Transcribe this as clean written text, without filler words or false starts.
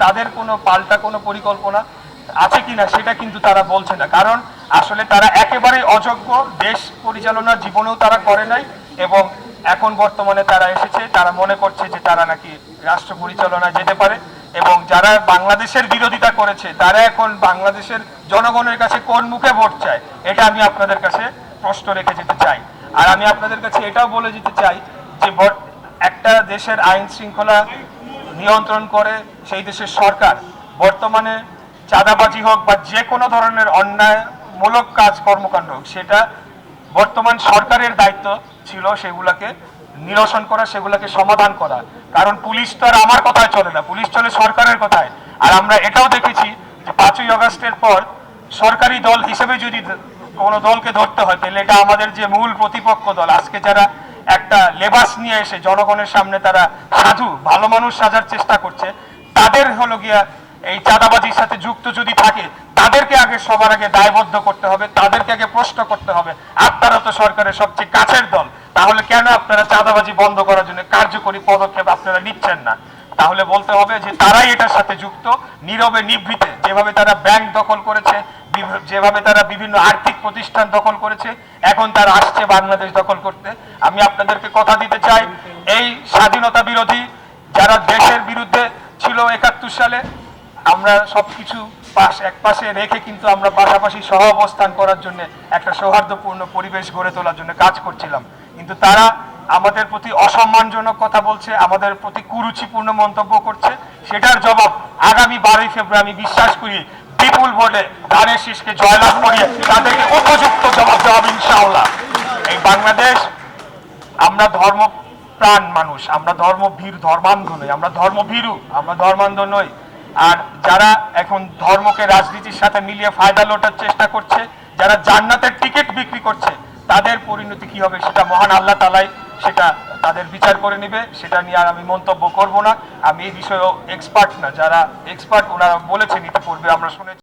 তাদের কোনো পাল্টা কোনো পরিকল্পনা আছে কিনা সেটা কিন্তু তারা বলছে না, কারণ আসলে তারা একেবারেই অযোগ্য, দেশ পরিচালনার জীবনেও তারা করে নাই এবং এখন বর্তমানে তারা এসেছে, তারা মনে করছে যে তারা নাকি রাষ্ট্র পরিচালনায় যেতে পারে। এবং যারা বাংলাদেশের বিরোধিতা করেছে তারা এখন বাংলাদেশের জনগণের কাছে কোন মুখে ভোট চায়, এটা আমি আপনাদের কাছে প্রশ্ন রেখে যেতে চাই। আর আমি আপনাদের কাছে এটাও বলে যেতে চাই যে একটা দেশের আইন শৃঙ্খলা নিয়ন্ত্রণ করে সেই দেশের সরকার, বর্তমানে চাঁদাবাজি হোক বা যে কোনো ধরনের অন্যায়মূলক কাজ কর্মকাণ্ড হোক, সেটা বর্তমান সরকারের দায়িত্ব ছিল সেগুলাকে নিরসন করা, সেগুলাকে সমাধান করা। কারণ পুলিশ তো আর আমার কথায় চলে না, পুলিশ চলে সরকারের কথায়। আর আমরা এটাও দেখেছি যে 5ই আগস্টের পর সরকারি দল হিসেবে যদি কোনো দলকে ধরতে হয়, তাহলে এটা আমাদের যে মূল প্রতিপক্ষ দল, আজকে যারা একটা লেবাস নিয়ে এসে জনগণের সামনে তারা সাধু ভালো মানুষ সাজার চেষ্টা করছে, তাদের হলো গিয়া এই চাঁদাবাজির সাথে যুক্ত যদি থাকে, তাদেরকে আগে সবার আগে দায়বদ্ধ করতে হবে, তাদেরকে আগে প্রশ্ন করতে হবে। আপনারা তো সরকারের সবচেয়ে কাছের দল, তাহলে কেন আপনারা চাঁদাবাজি বন্ধ করার জন্য কার্যকরী পদক্ষেপ আপনারা নিচ্ছেন না? তাহলে বলতে হবে যে তারাই এটার সাথে যুক্ত, নীরবে নিভৃতে। যেভাবে তারা ব্যাংক দখল করেছে, যেভাবে তারা বিভিন্ন আর্থিক প্রতিষ্ঠান দখল করেছে, এখন তারা আসছে বাংলাদেশ দখল করতে। আমি আপনাদেরকে কথা দিতে চাই, এই স্বাধীনতা বিরোধী যারা দেশের বিরুদ্ধে ছিল 71 সালে, আমরা সবকিছু এক পাশে রেখে কিন্তু আমরা পাশাপাশি সহ অবস্থান করার জন্য একটা সৌহার্দ্যপূর্ণ পরিবেশ গড়ে তোলার জন্য কাজ করছিলাম। কিন্তু তারা আমাদের প্রতি অসম্মানজনক কথা বলছে, আমাদের প্রতি কুরুচিপূর্ণ মন্তব্য করছে। সেটার জবাব আগামী 12ই ফেব্রুয়ারি আমি বিশ্বাস করি বিপুল ভোটে ধানের শীষকে জয়লাভ করিয়ে তাদেরকে উপযুক্ত জবাব দেওয়া হবে ইনশাআল্লাহ। এই বাংলাদেশ, আমরা ধর্মপ্রাণ মানুষ, আমরা ধর্মভীর ধর্মান্ধ নই, আমরা ধর্মভীরু, আমরা ধর্মান্ধ নই। আর যারা এখন ধর্মকে রাজনীতির সাথে মিলিয়ে ফায়দা লোটার চেষ্টা করছে, যারা জান্নাতের টিকিট বিক্রি করছে, তাদের পরিণতি কি হবে সেটা মহান আল্লাহ তাআলাই সেটা তাদের বিচার করে নেবে। সেটা নিয়ে আর আমি মন্তব্য করব না। আমি এই বিষয়েও এক্সপার্ট না, যারা এক্সপার্ট ওনারা বলেছেন ইতিপূর্বে আমরা শুনেছি।